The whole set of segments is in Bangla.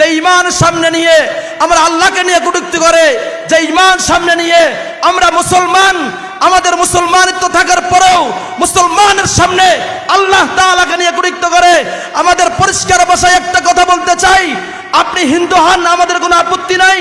যে ঈমান সামনে নিয়ে আমরা আল্লাহকে নিয়ে কটূক্তি করে, যে ঈমান সামনে নিয়ে আমরা মুসলমান, আমাদের মুসলমানিত্ব থাকার পরেও মুসলমানের সামনে আল্লাহ তাআলাকে নিয়ে কটূক্তি করে। আমাদের পরিষ্কার ভাষায় একটা কথা বলতে চাই, আপনি হিন্দু হন আমাদের কোনো আপত্তি নাই,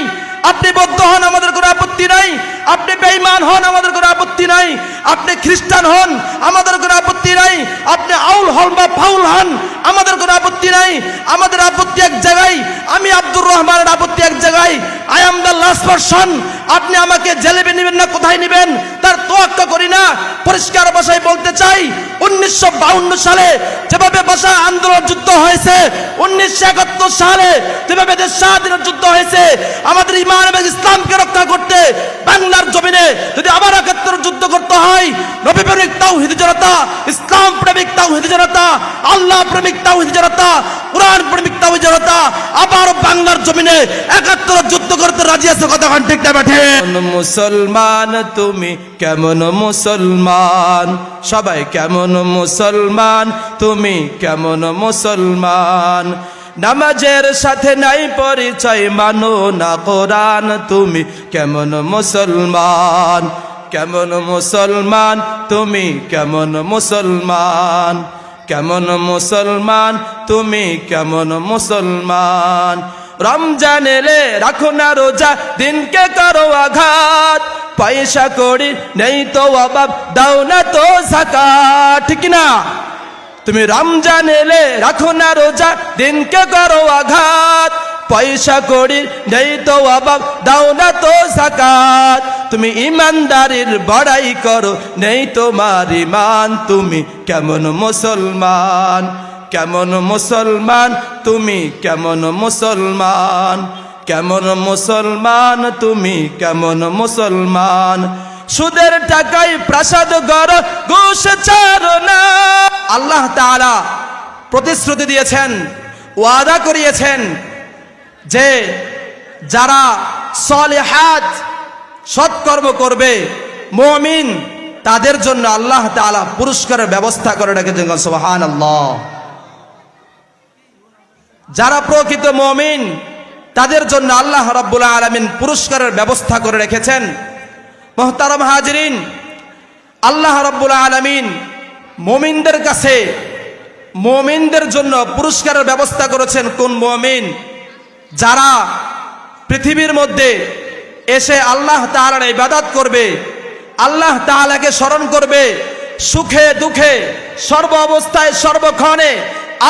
আপনি বৌদ্ধ হন আমাদের কোনো আপত্তি নাই, আপনি বেঈমান হন আমাদের কোনো আপত্তি নাই, আপনি খ্রিস্টান হন আমাদের কোনো আপত্তি নাই, আপনি আউল হন বা ফাউল হন আমাদের কোনো আপত্তি নাই। আমাদের আপত্তি এক জায়গায়, আমি আব্দুর রহমানের আপত্তি এক জায়গায়। I am the last person. আপনি আমাকে জেলে নেবেন না কোথায় নেবেন তার তোয়াক্কা করি না। পরিষ্কার ভাষায় বলতে চাই, 1952 সালে যেভাবে ভাষা আন্দোলন যুদ্ধ হয়েছে, 1971 সালে যেভাবে দেশ স্বাধীনের যুদ্ধ হয়েছে, আমাদের ঈমান এবং ইসলামকে রক্ষা করতে বাংলার জমিনে যদি আবার 71 যুদ্ধ করতে হয়, নবী প্রেমিক তাওহীদি জনতা, ইসলাম প্রেমিক তাওহীদি জনতা, আল্লাহ প্রেমিক তাওহীদি জনতা, কোরআন প্রেমিক তাওহীদি জনতা আবার বাংলার জমিনে 71 যুদ্ধ করতে রাজি আছে। কথা ঠিক না বেঠে? মুসলমান তুমি কেমন মুসলমান, সবাই কেমন মুসলমান, তুমি কেমন মুসলমান। নামাজের সাথে নাই পরিচয়, মানো না কোরআন, তুমি কেমন মুসলমান, কেমন মুসলমান, তুমি কেমন মুসলমান, কেমন মুসলমান, তুমি কেমন মুসলমান। রমজান এলে রাখো না রোজা, দিনকে করো আঘাত, পয়সা কড়ি নেই তো অভাব, দাও না তো যাকাত। ঠিক না? তুমি রমজান এলে রাখো না রোজা, দিনকে করো আঘাত, পয়সা কড়ি নেই তো অভাব, দাও না তো যাকাত। তুমি ইমানদারির বড়াই করো, নেই তোমার ঈমান, তুমি কেমন মুসলমান, কেমন মুসলমান, তুমি কেমন মুসলমান, কেমন মুসলমান, তুমি কেমন মুসলমান। সুদের টাকায় প্রাসাদ গড়, ঘুষ ছাড়ো না। আল্লাহ তাআলা প্রতিশ্রুতি দিয়েছেন, ওয়াদা করিয়েছেন যে যারা সলিহাত সৎকর্ম করবে, মুমিন, তাদের জন্য আল্লাহ তাআলা পুরস্কারের ব্যবস্থা করে রেখেছেন। সুবহানাল্লাহ। যারা প্রকৃত মুমিন তাদের জন্য আল্লাহ রাব্বুল আলামিন পুরস্কারের ব্যবস্থা করে রেখেছেন। মুহতারাম হাজিরিন, আল্লাহ রাব্বুল আলামিন মুমিনদের কাছে, মুমিনদের জন্য পুরস্কারের ব্যবস্থা করেছেন। কোন মুমিন? যারা পৃথিবীর মধ্যে এসে আল্লাহ তাআলার ইবাদত করবে, আল্লাহ তাআলাকে স্মরণ করবে, সুখে দুঃখে সর্ব অবস্থায় সর্বক্ষণে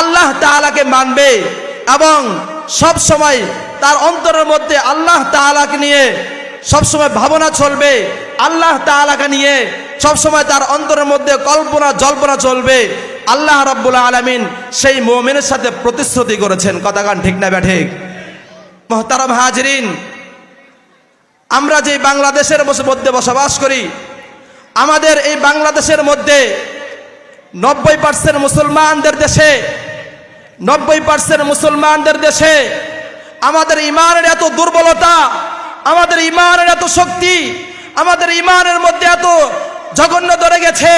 আল্লাহ তাআলাকে মানবে এবং সব সময় তার অন্তরের মধ্যে আল্লাহ তাআলাকে নিয়ে সব সময় ভাবনা চলবে, আল্লাহ তাআলাকে নিয়ে সব সময় তার অন্তরের মধ্যে কল্পনা জল্পনা চলবে। আল্লাহ রাব্বুল আলামিন সেই মুমিনের সাথে প্রতিশ্রুতি করেছেন। কথা গান ঠিক না ঠিক? মুহতারাম হাজিরিন, আমরা যে বাংলাদেশের মধ্যে বসবাস করি, আমাদের এই বাংলাদেশের মধ্যে 90% মুসলমানদের দেশে, 90% মুসলমানদের দেশে আমাদের ঈমানের এত দুর্বলতা, আমাদের ঈমানের এত শক্তি, আমাদের ঈমানের মধ্যে এত জঘন্য ধরে গেছে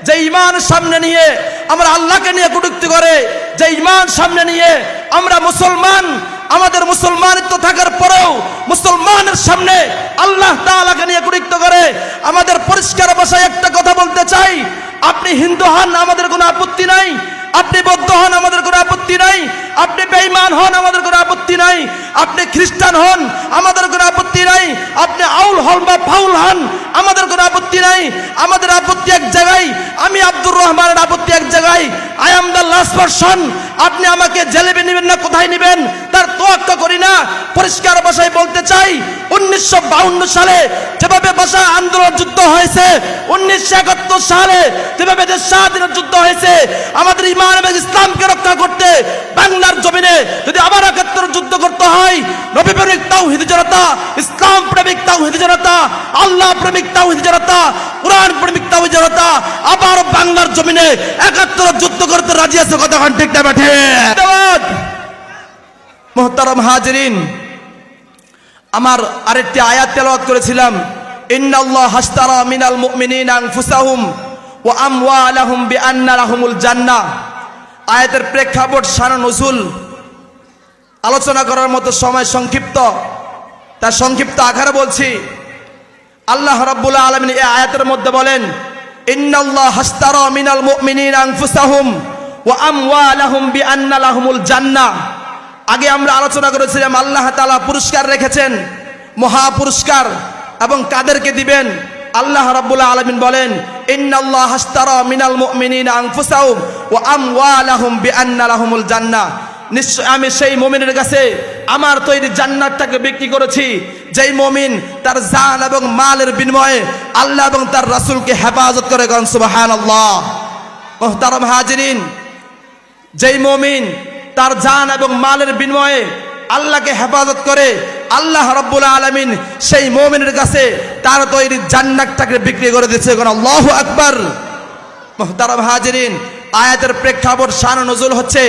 যে ঈমান সামনে নিয়ে আমরা আল্লাহকে নিয়ে কটূক্তি করে, যে ঈমান সামনে নিয়ে আমরা মুসলমান, আমাদের মুসলমানিত্ব থাকার পরেও মুসলমানের সামনে আল্লাহ তাআলাকে নিয়ে কটূক্তি করে। আমাদের পরিষ্কার ভাষায় একটা কথা বলতে চাই, আপনি হিন্দু হন আমাদের কোনো আপত্তি নাই, আপনি বৌদ্ধ হন আমাদের কোনো আপত্তি নাই, আপনি বেঈমান হন আমাদের কোনো আপত্তি নাই, আপনি খ্রিস্টান হন আমাদের কোনো আপত্তি নাই, আপনি আউল হন বা ফাউল হন আমাদের কোনো আপত্তি নাই। আমাদের আপত্তি এক জায়গায়, আমি আব্দুর রহমানের আপত্তি এক জায়গায়। I am the last person. আপনি আমাকে জেলে নেবেন না কোথায় নেবেন তার তোয়াক্কা করি না। পরিষ্কার ভাষায় বলতে চাই, 1952 সালে যেভাবে ভাষা আন্দোলন যুদ্ধ হয়েছে, 1971 সালে যেভাবে দেশ স্বাধীনের যুদ্ধ হয়েছে, আমাদের ঈমান এবং ইসলামকে রক্ষা করতে বাংলার জমিনে যদি আবার 71 যুদ্ধ করতে হয়, নবী প্রেমিক তাওহীদি জনতা, ইসলাম প্রেমিক তাওহীদি জনতা, আল্লাহ প্রেমিক তাওহীদি জনতা, কোরআন প্রেমিক তাওহীদি জনতা আবার বাংলার জমিনে 71 যুদ্ধ করতে রাজি আছে। কথা ঠিক না বেঠে? মুহতারাম হাজিরিন, আমার আরেকটি আয়াত তেলাওয়াত করেছিলাম, ইন্নাল্লাহ হাশতারা মিনাল মুমিনিনা আনফুসাহুম ওয়া আমওয়ালাহুম বিআন্না লাহুমুল জান্নাহ। আয়াতের প্রেক্ষাপট, শান, নুজুল আলোচনা করার মতো সময় সংক্ষিপ্ত, তার সংক্ষিপ্ত আকারে বলছি। আল্লাহ রাব্বুল আলামিন এই আয়াতের মধ্যে বলেন, ইন্নাল্লাহ হাশতারা মিনাল মুমিনিনা আনফুসাহুম ওয়া আমওয়ালাহুম বিআন্না লাহুমুল জান্নাহ। আগে আমরা আলোচনা করেছিলাম আল্লাহ তাআলা পুরস্কার রেখেছেন, মহা পুরস্কার, এবং কাদেরকে দিবেন? আল্লাহ রাব্বুল আলামিন বলেন, ইন্নাল্লাহ হাশতারা মিনাল মুমিনিনা আনফুসাহুম ওয়া আমওয়ালাহুম বিআন্না লাহুমুল জান্নাহ। নিশ্চয় আমি সেই মুমিনের কাছে আমার তৈরি জান্নাতটাকে বিক্রি করেছি, যেই মুমিন তার জান এবং মালের বিনিময়ে আল্লাহ এবং তার রাসূলকে হেফাজত করে। গণ সুবহানাল্লাহ। মুহতারাম হাজিরিন, যেই মুমিন তার জান এবং মালের বিনিময়ে আল্লাহকে হেফাজত করে, আল্লাহ রাব্বুল আলামিন সেই মুমিনের কাছে তার তৈরি জান্নাতটাকে বিক্রি করে দিয়েছে। গণ আল্লাহু আকবার। মুহতারাম হাজিরিন, আয়াতের প্রেক্ষাপট শান নজুল হচ্ছে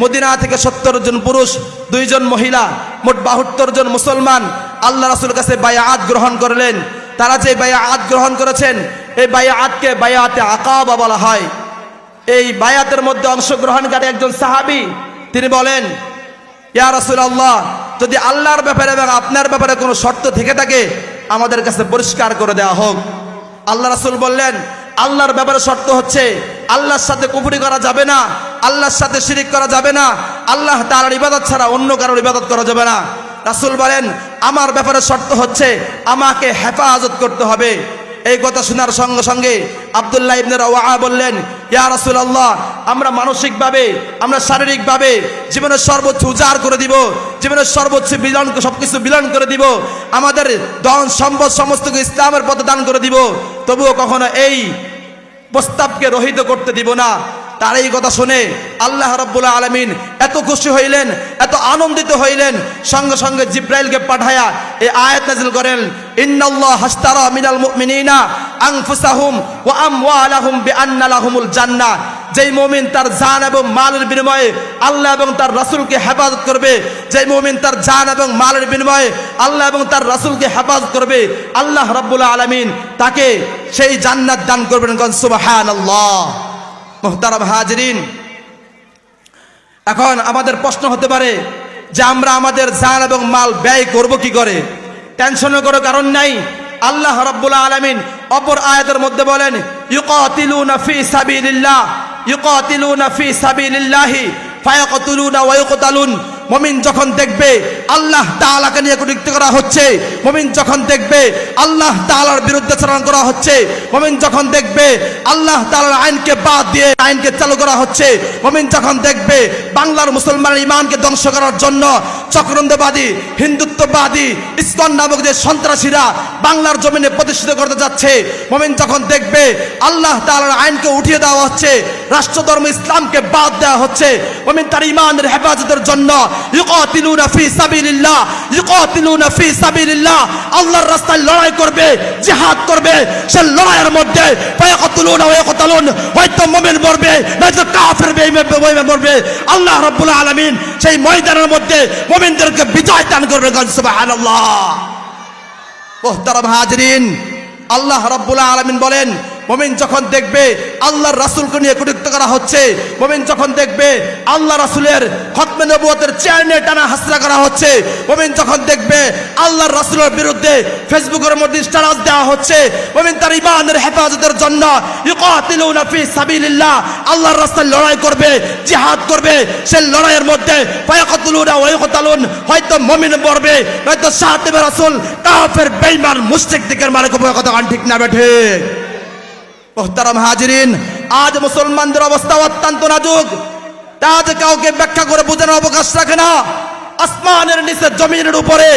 মদিনা থেকে 70 জন পুরুষ, 2 জন মহিলা, মোট 72 জন মুসলমান আল্লাহ রাসূলের কাছে বায়াত গ্রহণ করলেন। তারা যে বায়াত গ্রহণ করেছেন, এই বায়াতকে বায়াতে আকাবা বলা হয়। এই বায়াতের মধ্যে অংশগ্রহণকারী একজন সাহাবী, তিনি বলেন, ইয়া রাসূলুল্লাহ, যদি আল্লাহর ব্যাপারে এবং আপনার ব্যাপারে কোনো শর্ত থেকে থাকে আমাদের কাছে পরিষ্কার করে দেওয়া হোক। আল্লাহ রাসূল বললেন, আল্লাহর ব্যাপারে শর্ত হচ্ছে আল্লাহর সাথে কুফরি করা যাবে না, আল্লাহর সাথে শিরিক করা যাবে না, আল্লাহ তাআলার ইবাদত ছাড়া অন্য কারোর ইবাদত করা যাবে না। রাসূল বলেন, আমার ব্যাপারে শর্ত হচ্ছে আমাকে হেফাজত করতে হবে। এই কথা শোনার সঙ্গে সঙ্গে আব্দুল্লাহ ইবনে রাওয়াহা বললেন, ইয়া রাসূলুল্লাহ, আমরা মানসিকভাবে, আমরা শারীরিকভাবে জীবনের সর্বোচ্চ উজাড় করে দিব, জীবনের সর্বোচ্চ সবকিছু বিলন করে দিব, আমাদের ধন সম্পদ সমস্ত কিছু ইসলামের পথে দান করে দিব, তবুও কখনো এই প্রস্তাবকে রহিত করতে দিব না। তার এই কথা শুনে আল্লাহ রাব্বুল আলামিন এত খুশি হইলেন, এত আনন্দিত হইলেন, সঙ্গে সঙ্গে জিব্রাইলকে পাঠায়া এই আয়াত নাযিল করেন, ইন্নাল্লাহ হাশতারা মিনাল মুমিনিনা আনফুসাহুম ওয়া আমওয়ালাহুম বিআন্না লাহুমুল জান্নাহ। যেই মুমিন তার জান এবং মালের বিনিময়ে আল্লাহ এবং তার রাসূলকে হেফাজত করবে, যেই মুমিন তার জান এবং মালের বিনিময়ে আল্লাহ এবং তার রাসূলকে হেফাজত করবে, আল্লাহ রাব্বুল আলামিন তাকে সেই জান্নাত দান করবেন। সুবহানাল্লাহ। মুহতারাম হাজিরিন, এখন আমাদের প্রশ্ন হতে পারে যে আমরা আমাদের জান এবং মাল ব্যয় করব কি করে? টেনশনের কোনো কারণ নাই। আল্লাহ রাব্বুল আলামিন অপর আয়াতের মধ্যে বলেন, ইউকাতিলুনা ফি সাবিলিল্লাহ, ইউকাতিলুনা ফি সাবিলিল্লাহি ফায়াকতুলুনা ওয়া ইউকতালুন। মুমিন যখন দেখবে আল্লাহ তাআলাকে নিয়ে কটূক্তি করা হচ্ছে, মুমিন যখন দেখবে আল্লাহ তাআলার বিরুদ্ধে আচরণ করা হচ্ছে, মুমিন যখন দেখবে আল্লাহ তাআলার আইনকে বাদ দিয়ে আইনকে চালু করা হচ্ছে, মুমিন যখন দেখবে বাংলার মুসলমানের ঈমানকে ধ্বংস করার জন্য চক্রান্তবাদী, হিন্দুত্ববাদী, ইসকন নামক যে সন্ত্রাসীরা বাংলার জমিনে প্রতিষ্ঠিত করতে যাচ্ছে, মুমিন যখন দেখবে আল্লাহ তাআলার আইনকে উঠিয়ে দেওয়া হচ্ছে, রাষ্ট্রধর্ম ইসলামকে বাদ দেওয়া হচ্ছে, মুমিন তার ঈমানের হেফাজতের জন্য ইউকাতিলুনা ফি সাবিলিল্লাহ, ইউকাতিলুনা ফি সাবিলিল্লাহ, আল্লাহর রাস্তায় লড়াই করবে, জিহাদ করবে। সে লড়াইয়ের মধ্যে ফায়াকতুলুনা ওয়া ইউকতালুন, হয়তো মুমিন মরবে, নয়তো কাফের মরবে। আল্লাহ রাব্বুল আলামিন সেই ময়দানের মধ্যে মুমিনদেরকে বিজয় দান করবেন। সুবহানাল্লাহ। মুহতারাম হাজিরিন, আল্লাহ রাব্বুল আলামিন বলেন, মুমিন যখন দেখবে আল্লাহর রাসূলকে নিয়ে কটূক্তি করা হচ্ছে, মুমিন যখন দেখবে আল্লাহ রাসূলের খতমে নবুয়তের চেয়ার নিয়ে টানা হাসরা করা হচ্ছে, মুমিন যখন দেখবে আল্লাহর রাসূলের বিরুদ্ধে ফেসবুকের মধ্যে স্ট্যাটাস দেওয়া হচ্ছে, মুমিন তার ঈমানের হেফাজতের জন্য ইউকাতিলুনা ফি সাবিলিল্লাহ, আল্লাহর রাস্তায় লড়াই করবে, জিহাদ করবে। সেই লড়াইয়ের মধ্যে ফায়াকতুলুনা ওয়া ইউকতালুন, হয়তো মুমিন মরবে, নয়তো সাহাবে রাসূল কাফের বেঈমান মুশরিক দিকের মালিক হবে। কথা ঠিক না ঠিক? মুহতারাম হাজিরিন, আজ মুসলমানদের অবস্থা অত্যন্ত নাজুক। আজ কাউকে ব্যাখ্যা করে বোঝানোর অবকাশ রাখে না। আসমানের নিচে, জমিনের উপরে,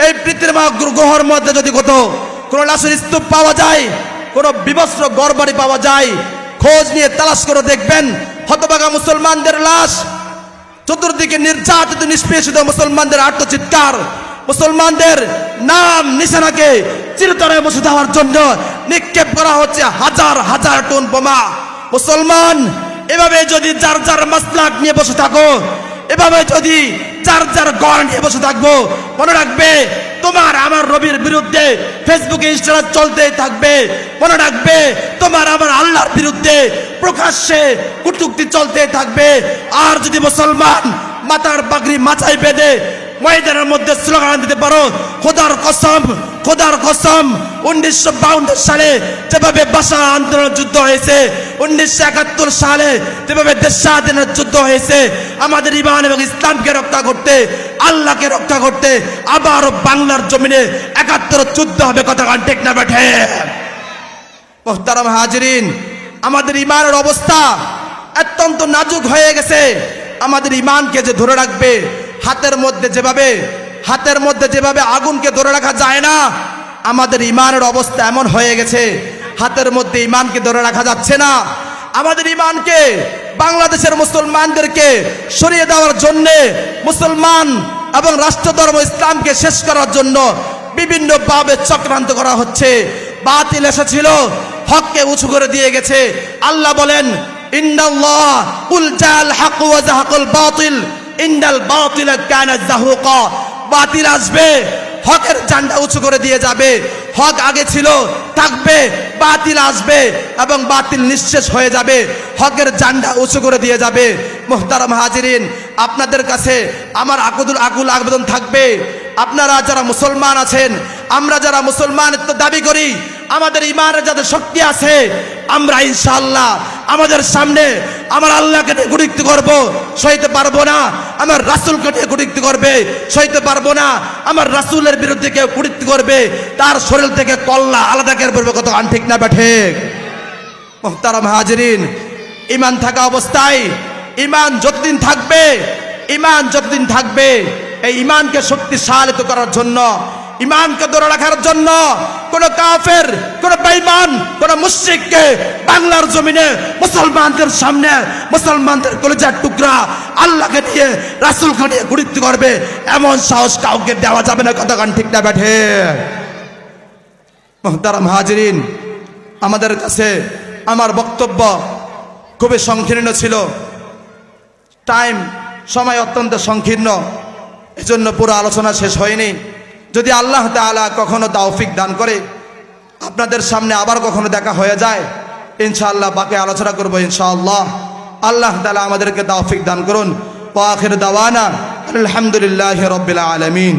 এই পৃথিবীর গ্রহের মধ্যে যদি কোনো লাশের স্তূপ পাওয়া যায়, কোনো বিবস্ত্র গড়বাড়ি পাওয়া যায়, খোঁজ নিয়ে তালাশ করে দেখবেন হতভাগা মুসলমানদের লাশ, চতুর্দিকে নির্যাতিত নিষ্পেষিত মুসলমানদের আর্তচিৎকার, মুসলমানদের নাম নিশানাকে চিরতরে মুছে দেওয়ার জন্য নিক্ষেপ করা হচ্ছে হাজার হাজার টন বোমা। মুসলমান, এভাবে যদি যার যার মাসলাক নিয়ে বসে থাকো, এভাবে যদি যার যার গড় নিয়ে বসে থাকবো, মনে রাখবে তোমার আমার নবীর বিরুদ্ধে ফেসবুকে স্ট্যাটাস চলতেই থাকবে। মনে রাখবে তোমার আমার আল্লাহর বিরুদ্ধে প্রকাশ্যে কটূক্তি চলতে থাকবে। আর যদি মুসলমান মাথার পাগড়ি মাথায় বেঁধে ময়দানের মধ্যে স্লোগান দিতে পারো, খোদার কসম, খোদার কসম 1952 সালে যেভাবে ভাষা আন্দোলন যুদ্ধ হয়েছে, 1971 সালে যেভাবে দেশ স্বাধীনের যুদ্ধ হয়েছে, আমাদের ইমান এবং ইসলামকে রক্ষা করতে, আল্লাহকে রক্ষা করতে আবার বাংলার জমিনে 71 যুদ্ধ হবে। কথা কান ঠিক না বেঠে? মুহতারাম হাজিরিন, আমাদের ইমানের অবস্থা অত্যন্ত নাজুক হয়ে গেছে। আমাদের ইমানকে যে ধরে রাখবে, হাতের মধ্যে যেভাবে আগুনকে ধরে রাখা যায় না, আমাদের ইমানের অবস্থা এমন হয়ে গেছে, হাতের মধ্যে ইমানকে ধরে রাখা যাচ্ছে না। আমাদের ইমানকে বাংলাদেশের মুসলমানদেরকে সরিয়ে দেওয়ার জন্য, মুসলমান এবং রাষ্ট্রধর্ম ইসলামকে শেষ করার জন্য বিভিন্নভাবে চক্রান্ত করা হচ্ছে। বাতিল এসেছিল, হককে উঁচু করে দিয়ে গেছে। আল্লাহ বলেন, ইন্নাল্লাহ কুল জাল হক ওয়া যাহাকাল বাতিল ইন্নাল বাতিলা কানা যাহুকা। বাতিল আসবে, হকের ঝান্ডা উঁচু করে দিয়ে যাবে। হক আগে ছিল, থাকবে, বাতিল আসবে এবং বাতিল নিঃশেষ হয়ে যাবে, হকের ঝান্ডা উঁচু করে দিয়ে যাবে। মুহতারাম হাজিরিন, আপনাদের কাছে আমার আকুল আবেদন থাকবে, আপনারা যারা মুসলমান আছেন, আমরা যারা মুসলমানিত্ব দাবি করি, আমাদের ইমানের যাদের শক্তি আছে, আমরা ইনশাআল্লাহ আমাদের সামনে আমার আল্লাহকে নিয়ে কটূক্তি করব, সইতে পারবো না। আমার রাসূলকে নিয়ে কটূক্তি করবে, সইতে পারবো না। আমার রাসূলের বিরুদ্ধে কেউ কটূক্তি করবে, তার শরীর থেকে কল্লা আলাদা করে পড়বে। কত আন ঠিক না বেঠে? মুহতারাম হাজিরিন, ইমান থাকা অবস্থায়, ইমান যতদিন থাকবে, এই ইমানকে শক্তিশালিত করার জন্য, ইমানকে ধরে রাখার জন্য কোন কাফের, কোন বেঈমান, কোন মুশরিককে বাংলার জমিনে মুসলমানদের সামনে, মুসলমানদের কলিজার টুকরা আল্লাহকে নিয়ে, রাসূলকে নিয়ে কটূক্তি করবে, এমন সাহস কাউকে দেওয়া যাবে না। কতক্ষণ ঠিক না বেঠে? মুহতারাম হাজিরিন, আমাদের কাছে আমার বক্তব্য খুবই সংকীর্ণ ছিল, সময় অত্যন্ত সংকীর্ণ, এজন্য পুরো আলোচনা শেষ হয়নি। যদি আল্লাহ তাআলা কখনো তৌফিক দান করে, আপনাদের সামনে আবার কখনো দেখা হয়ে যায়, ইনশাআল্লাহ বাকি আলোচনা করব ইনশাআল্লাহ। আল্লাহ তাআলা আমাদেরকে তৌফিক দান করুন। ওয়া আখির দাওয়ানা আলহামদুলিল্লাহি রাব্বিল আলামিন।